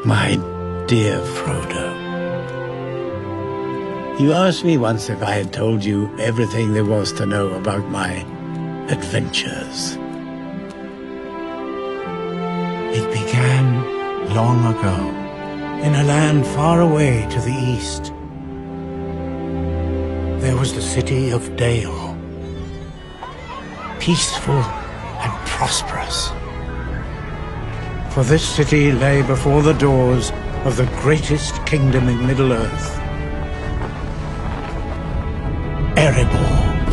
My dear Frodo, you asked me once if I had told you everything there was to know about my adventures. It began long ago, in a land far away to the east. There was the city of Dale, peaceful and prosperous. For this city lay before the doors of the greatest kingdom in Middle-earth, Erebor,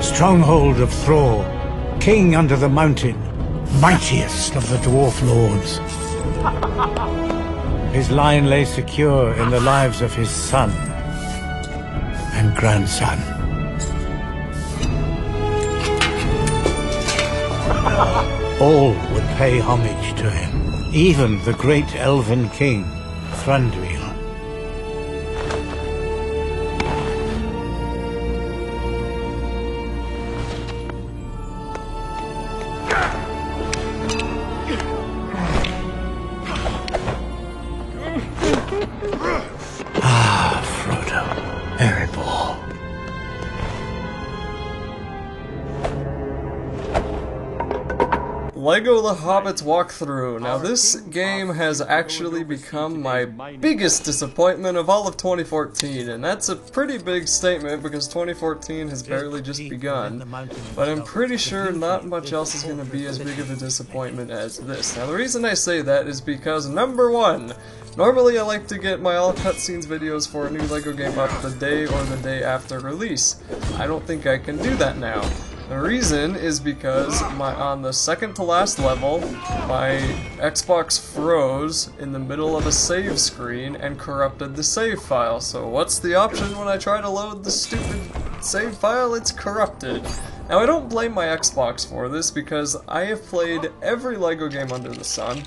stronghold of Thror, king under the mountain, mightiest of the dwarf lords. His line lay secure in the lives of his son and grandson. All would pay homage to him, even the great elven king, Thranduil. Frodo, Erebor. LEGO The Hobbit's walkthrough. Now this game has actually become my biggest disappointment of all of 2014, and that's a pretty big statement because 2014 has barely just begun, but I'm pretty sure not much else is going to be as big of a disappointment as this. Now the reason I say that is because, number one, normally I like to get my all cutscenes videos for a new LEGO game up the day or the day after release. I don't think I can do that now. The reason is because on the second to last level, my Xbox froze in the middle of a save screen and corrupted the save file. So what's the option when I try to load the stupid save file? It's corrupted. Now I don't blame my Xbox for this because I have played every LEGO game under the sun,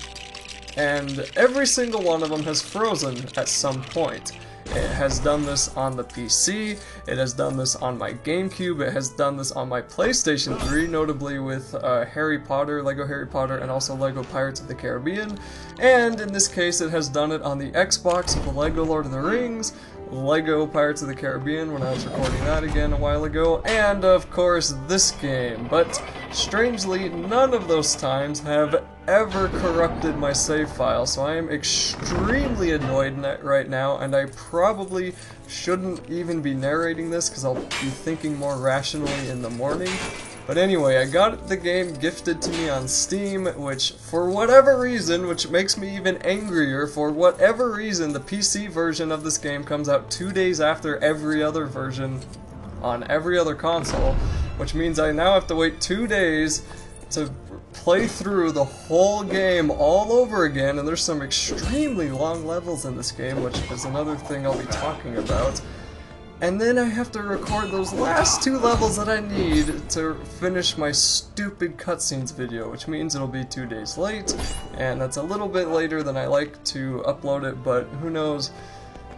and every single one of them has frozen at some point. It has done this on the PC, it has done this on my GameCube, it has done this on my PlayStation 3, notably with Harry Potter, LEGO Harry Potter, and also LEGO Pirates of the Caribbean, and in this case it has done it on the Xbox with LEGO Lord of the Rings, LEGO Pirates of the Caribbean when I was recording that again a while ago, and of course this game. But strangely, none of those times have ever corrupted my save file, so I am extremely annoyed right now, and I probably shouldn't even be narrating this because I'll be thinking more rationally in the morning. But anyway, I got the game gifted to me on Steam, which, for whatever reason, which makes me even angrier, for whatever reason, the PC version of this game comes out 2 days after every other version on every other console, which means I now have to wait 2 days to play through the whole game all over again, and there's some extremely long levels in this game, which is another thing I'll be talking about. And then I have to record those last 2 levels that I need to finish my stupid cutscenes video, which means it'll be 2 days late, and that's a little bit later than I like to upload it, but who knows,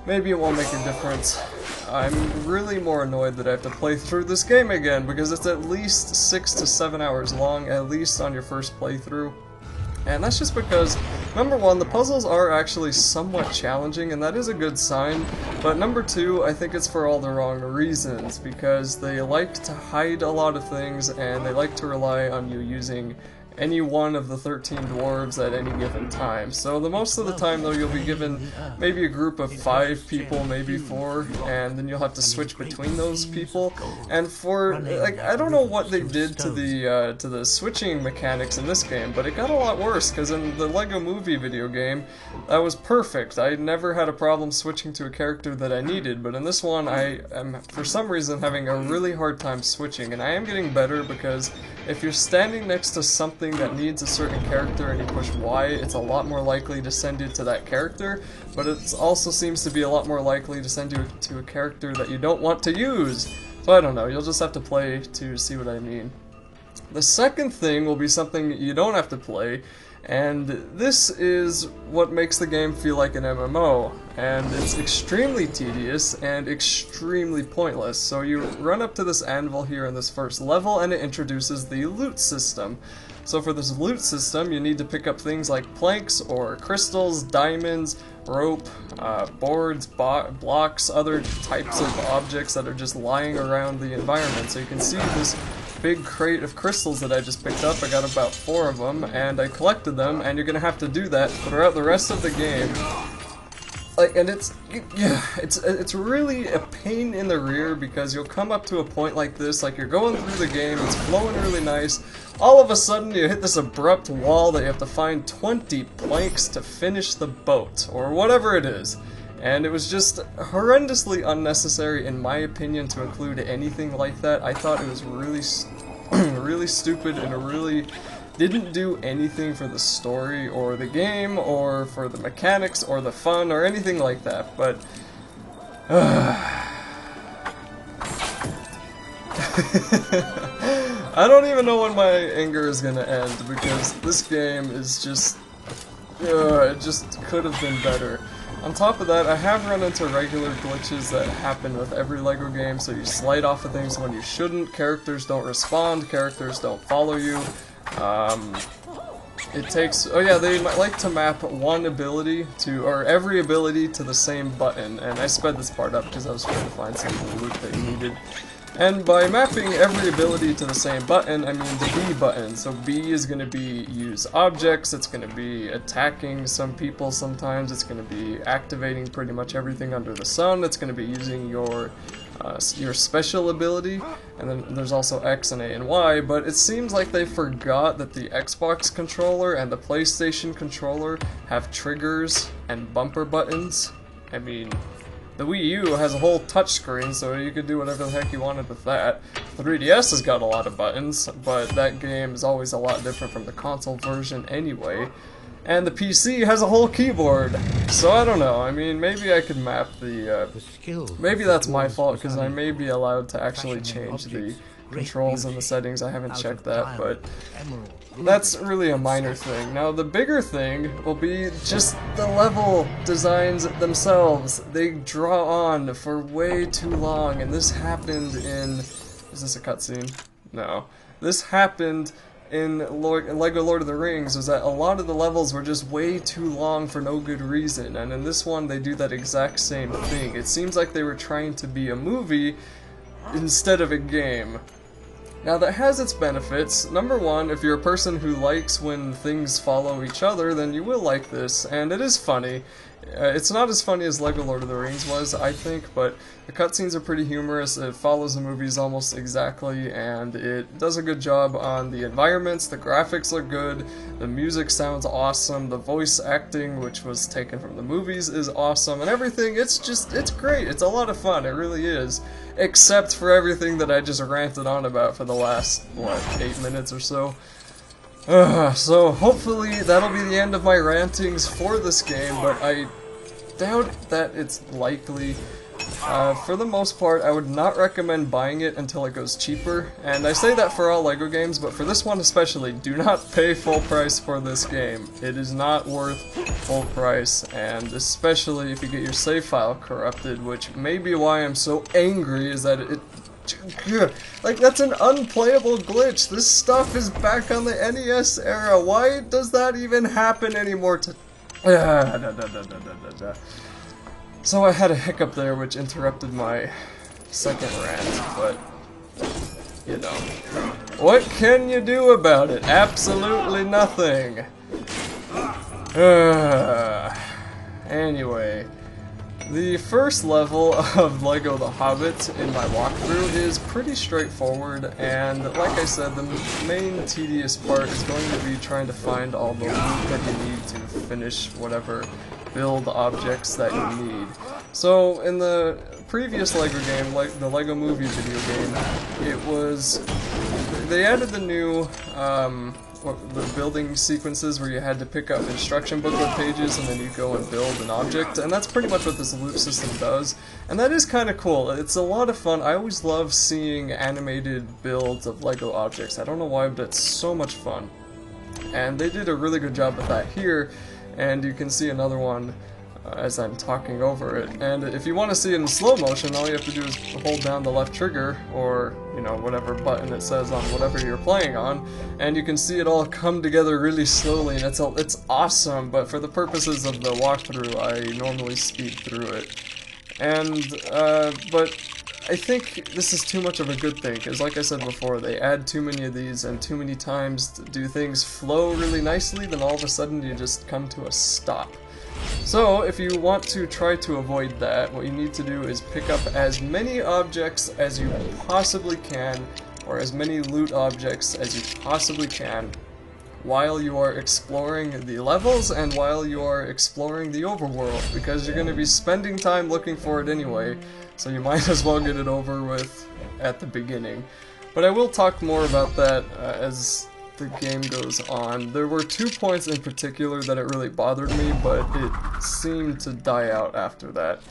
maybe it won't make a difference. I'm really more annoyed that I have to play through this game again, because it's at least 6 to 7 hours long, at least on your first playthrough. And that's just because, number one, the puzzles are actually somewhat challenging, and that is a good sign, but number two, I think it's for all the wrong reasons, because they like to hide a lot of things, and they like to rely on you using any one of the 13 dwarves at any given time. So the most of the time though, you'll be given maybe a group of 5 people, maybe 4, and then you'll have to switch between those people. And for, like, I don't know what they did to the switching mechanics in this game, but it got a lot worse, because in the LEGO Movie video game, that was perfect. I never had a problem switching to a character that I needed, but in this one, I am, for some reason, having a really hard time switching, and I am getting better because if you're standing next to something that needs a certain character and you push Y, it's a lot more likely to send you to that character, but it also seems to be a lot more likely to send you to a character that you don't want to use. So I don't know, you'll just have to play to see what I mean. The second thing will be something you don't have to play, and this is what makes the game feel like an MMO, and it's extremely tedious and extremely pointless. So you run up to this anvil here in this first level, and it introduces the loot system. So for this loot system, you need to pick up things like planks or crystals, diamonds, rope, boards, blocks, other types of objects that are just lying around the environment. So you can see this big crate of crystals that I just picked up. I got about 4 of them, and I collected them, and you're gonna have to do that throughout the rest of the game. Like, and it's really a pain in the rear, because you'll come up to a point like this, like you're going through the game, it's flowing really nice, all of a sudden you hit this abrupt wall that you have to find 20 planks to finish the boat, or whatever it is. And it was just horrendously unnecessary, in my opinion, to include anything like that. I thought it was really, really stupid, and it really didn't do anything for the story or the game or for the mechanics or the fun or anything like that. But I don't even know when my anger is gonna end, because this game is just it just could have been better. On top of that, I have run into regular glitches that happen with every LEGO game, so you slide off of things when you shouldn't, characters don't respond, characters don't follow you. It takes, oh yeah, they might like to map one ability to, or every ability to the same button, and I sped this part up because I was trying to find some of the loot that you needed. And by mapping every ability to the same button, I mean the B button. So B is going to be use objects, it's going to be attacking some people sometimes, it's going to be activating pretty much everything under the sun, it's going to be using your special ability, and then there's also X and A and Y, but it seems like they forgot that the Xbox controller and the PlayStation controller have triggers and bumper buttons. I mean, the Wii U has a whole touchscreen, so you could do whatever the heck you wanted with that. The 3DS has got a lot of buttons, but that game is always a lot different from the console version anyway. And the PC has a whole keyboard, so I don't know. I mean, maybe I could map the maybe that's my fault, because I may be allowed to actually change the controls in the settings. I haven't checked that, but that's really a minor thing. Now, the bigger thing will be just the level designs themselves. They draw on for way too long, and this happened in... Is this a cutscene? No. This happened in LEGO Lord of the Rings, was that a lot of the levels were just way too long for no good reason, and in this one they do that exact same thing. It seems like they were trying to be a movie instead of a game. Now, that has its benefits. Number one, if you're a person who likes when things follow each other, then you will like this, and it is funny. It's not as funny as LEGO Lord of the Rings was, I think, but the cutscenes are pretty humorous, it follows the movies almost exactly, and it does a good job on the environments, the graphics look good, the music sounds awesome, the voice acting, which was taken from the movies, is awesome, and everything, it's great, it's a lot of fun, it really is. Except for everything that I just ranted on about for the last, what, 8 minutes or so. So hopefully that'll be the end of my rantings for this game, but I doubt that it's likely. For the most part, I would not recommend buying it until it goes cheaper, and I say that for all LEGO games, but for this one especially, do not pay full price for this game. It is not worth full price, and especially if you get your save file corrupted, which may be why I'm so angry, is that like, that's an unplayable glitch. This stuff is back on the NES era. Why does that even happen anymore? So I had a hiccup there, which interrupted my second rant, but, you know. What can you do about it? Absolutely nothing. Anyway. The first level of LEGO The Hobbit in my walkthrough is pretty straightforward, and like I said, the main tedious part is going to be trying to find all the loot that you need to finish whatever build objects that you need. So in the previous LEGO game, like the LEGO Movie video game, they added the new the building sequences where you had to pick up instruction booklet pages and then you go and build an object, and that's pretty much what this loot system does, and that is kind of cool. It's a lot of fun. I always love seeing animated builds of LEGO objects. I don't know why, but it's so much fun, and they did a really good job with that here, and you can see another one as I'm talking over it. And if you want to see it in slow motion, all you have to do is hold down the left trigger, or, you know, whatever button it says on whatever you're playing on, and you can see it all come together really slowly, and it's awesome, but for the purposes of the walkthrough, I normally speed through it. And, but I think this is too much of a good thing, because like I said before, they add too many of these, and too many times do things flow really nicely, then all of a sudden you just come to a stop. So, if you want to try to avoid that, what you need to do is pick up as many objects as you possibly can, or as many loot objects as you possibly can, while you are exploring the levels and while you are exploring the overworld, because you're going to be spending time looking for it anyway, so you might as well get it over with at the beginning. But I will talk more about that as the game goes on. There were 2 points in particular that it really bothered me, but it seemed to die out after that.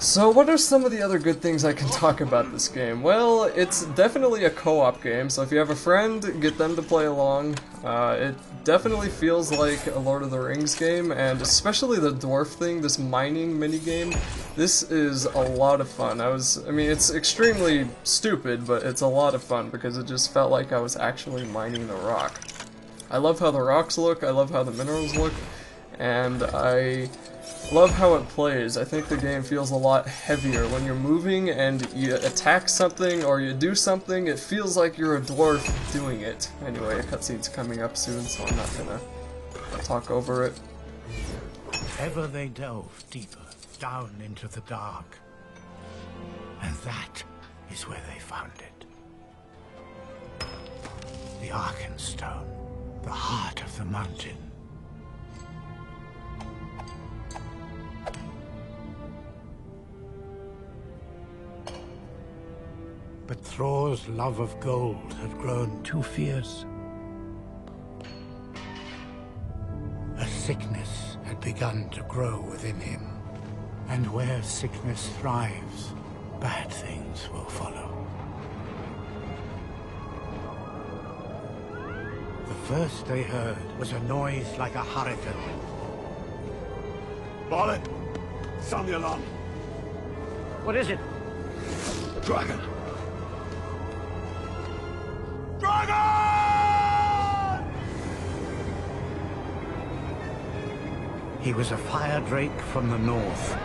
So what are some of the other good things I can talk about this game? Well, it's definitely a co-op game, so if you have a friend, get them to play along. It definitely feels like a Lord of the Rings game, and especially the dwarf thing, this mining minigame, this is a lot of fun. I mean, it's extremely stupid, but it's a lot of fun because it just felt like I was actually mining the rock. I love how the rocks look, I love how the minerals look, and I love how it plays. I think the game feels a lot heavier. When you're moving and you attack something or you do something, it feels like you're a dwarf doing it. Anyway, a cutscene's coming up soon, so I'm not gonna talk over it. Ever they delve deeper, down into the dark. And that is where they found it. The Arkenstone, the heart of the mountain. But Thror's love of gold had grown too fierce. A sickness had begun to grow within him. And where sickness thrives, bad things will follow. The first they heard was a noise like a hurricane. Barlet, sound the alarm. What is it? Dragon! Dragon! He was a fire drake from the north.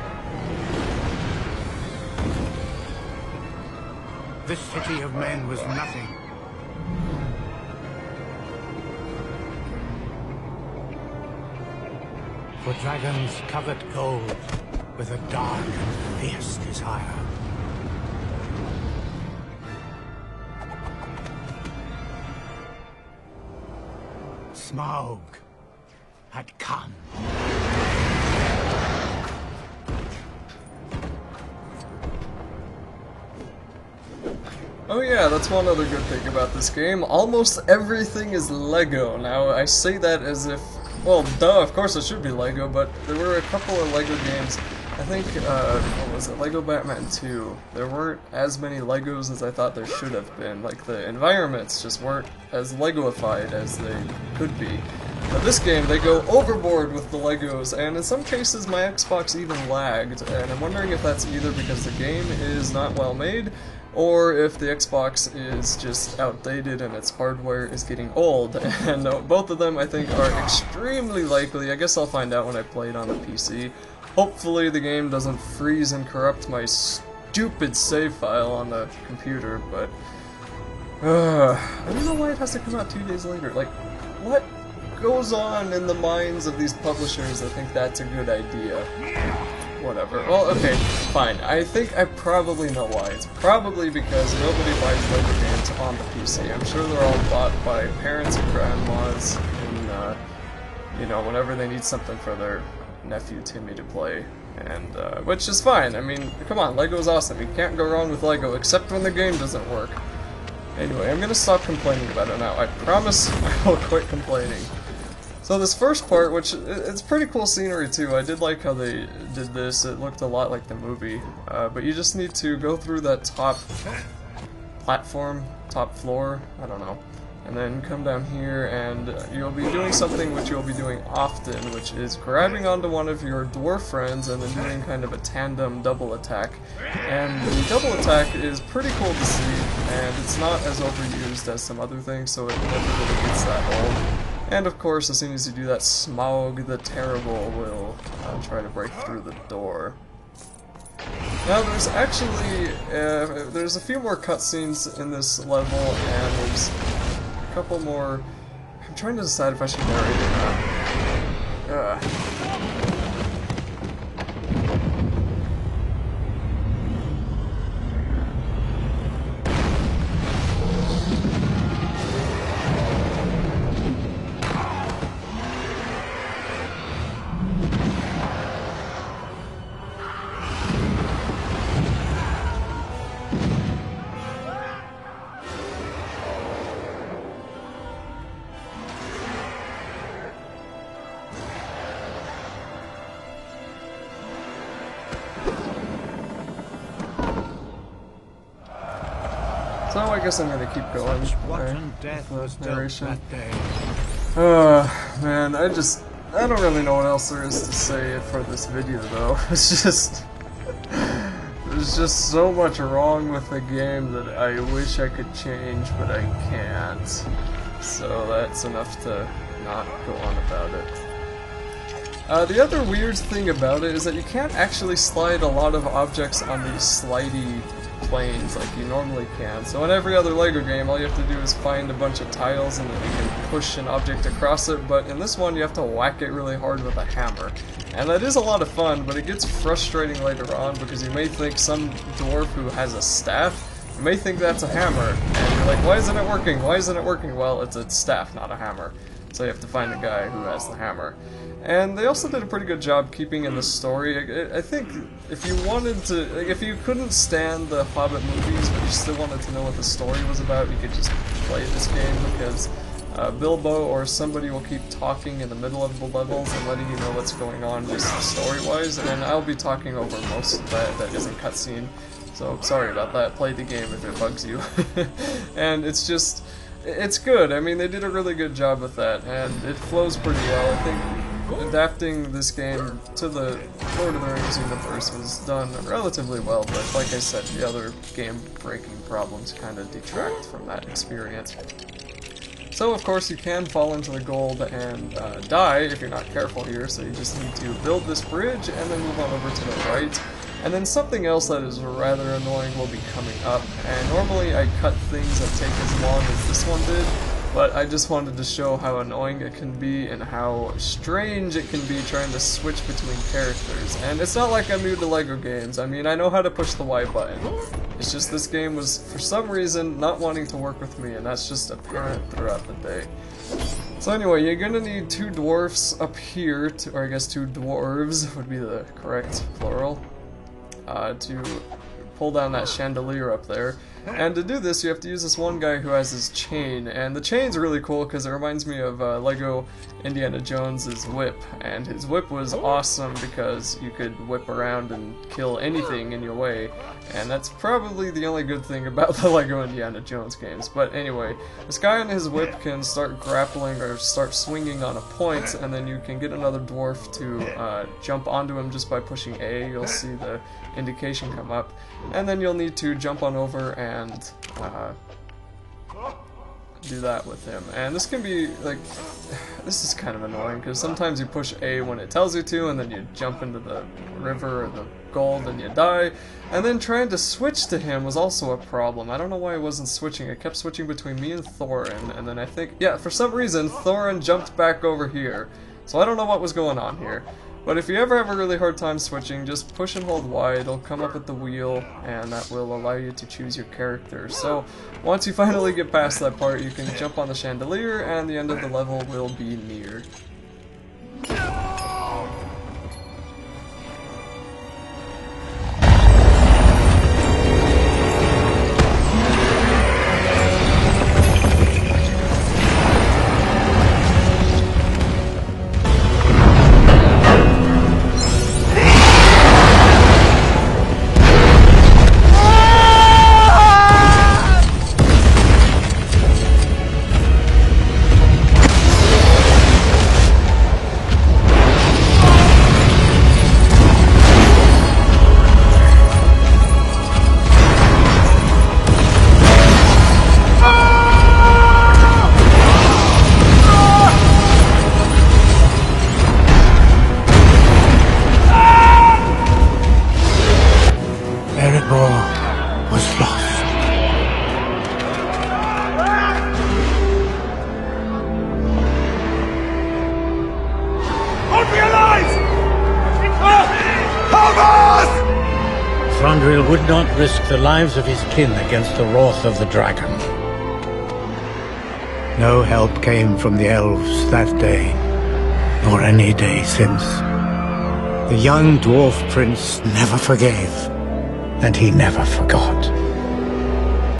This city of men was nothing. For dragons covered gold with a dark and fierce desire. Smaug had come. Oh yeah, that's one other good thing about this game. Almost everything is LEGO. Now, I say that as if, well, duh, of course it should be LEGO, but there were a couple of LEGO games. I think, what was it, LEGO Batman 2. There weren't as many LEGOs as I thought there should have been. Like, the environments just weren't as LEGOified as they could be. But this game, they go overboard with the LEGOs, and in some cases my Xbox even lagged, and I'm wondering if that's either because the game is not well made, or if the Xbox is just outdated and its hardware is getting old. And both of them, I think, are extremely likely. I guess I'll find out when I play it on the PC. Hopefully the game doesn't freeze and corrupt my stupid save file on the computer, but I don't know why it has to come out 2 days later. Like, what goes on in the minds of these publishers that think that's a good idea? Whatever. Well, okay, fine. I think I probably know why. It's probably because nobody buys LEGO games on the PC. I'm sure they're all bought by parents and grandmas, and, you know, whenever they need something for their nephew Timmy to play, and, which is fine. I mean, come on, LEGO's awesome. You can't go wrong with LEGO, except when the game doesn't work. Anyway, I'm gonna stop complaining about it now. I promise I will quit complaining. So this first part, which, it's pretty cool scenery too. I did like how they did this. It looked a lot like the movie. But you just need to go through that top platform, top floor, I don't know. And then come down here and you'll be doing something which you'll be doing often, which is grabbing onto one of your dwarf friends and then doing kind of a tandem double attack. And the double attack is pretty cool to see, and it's not as overused as some other things, so it never really gets that old. And of course, as soon as you do that, Smaug the Terrible will try to break through the door. Now there's actually, there's a few more cutscenes in this level, and there's a couple more. I'm trying to decide if I should narrate or not. So I guess I'm gonna keep going. Rotten death was dealt that day. Man, I don't really know what else there is to say for this video though. There's just so much wrong with the game that I wish I could change, but I can't. So that's enough to not go on about it. The other weird thing about it is that you can't actually slide a lot of objects on these slidey planes like you normally can. So in every other LEGO game, all you have to do is find a bunch of tiles and then you can push an object across it, but in this one you have to whack it really hard with a hammer. And that is a lot of fun, but it gets frustrating later on because you may think some dwarf who has a staff, you may think that's a hammer, and you're like, why isn't it working? Why isn't it working? Well, it's a staff, not a hammer. So you have to find a guy who has the hammer. And they also did a pretty good job keeping in the story. I think if you wanted to, like, if you couldn't stand the Hobbit movies, but you still wanted to know what the story was about, you could just play this game because Bilbo or somebody will keep talking in the middle of the levels and letting you know what's going on just story-wise, and I'll be talking over most of that isn't cutscene. So sorry about that. Play the game if it bugs you. And it's just, it's good. I mean, they did a really good job with that, and it flows pretty well. I think adapting this game to the Lord of the Rings universe was done relatively well, but like I said, the other game-breaking problems kind of detract from that experience. So of course you can fall into the gold and die if you're not careful here, so you just need to build this bridge and then move on over to the right. And then something else that is rather annoying will be coming up, and normally I cut things that take as long as this one did, but I just wanted to show how annoying it can be and how strange it can be trying to switch between characters. And it's not like I'm new to LEGO games. I mean, I know how to push the Y button. It's just this game was, for some reason, not wanting to work with me, and that's just apparent throughout the day. So anyway, you're gonna need two dwarfs up here, or I guess two dwarves would be the correct plural, to pull down that chandelier up there. And to do this, you have to use this one guy who has his chain, and the chain's really cool because it reminds me of LEGO Indiana Jones's whip, and his whip was awesome because you could whip around and kill anything in your way, and that's probably the only good thing about the LEGO Indiana Jones games. But anyway, this guy on his whip can start grappling or start swinging on a point, and then you can get another dwarf to jump onto him just by pushing A. You'll see the indication come up, and then you'll need to jump on over and do that with him. And this can be, like, this is kind of annoying because sometimes you push A when it tells you to, and then you jump into the river or the gold and you die. And then trying to switch to him was also a problem. I don't know why I wasn't switching. I kept switching between me and Thorin, and then I think, yeah, for some reason Thorin jumped back over here. So I don't know what was going on here. But if you ever have a really hard time switching, just push and hold Y, it'll come up at the wheel, and that will allow you to choose your character. So, once you finally get past that part, you can jump on the chandelier, and the end of the level will be near. Thranduil would not risk the lives of his kin against the wrath of the dragon. No help came from the elves that day, nor any day since. The young dwarf prince never forgave, and he never forgot.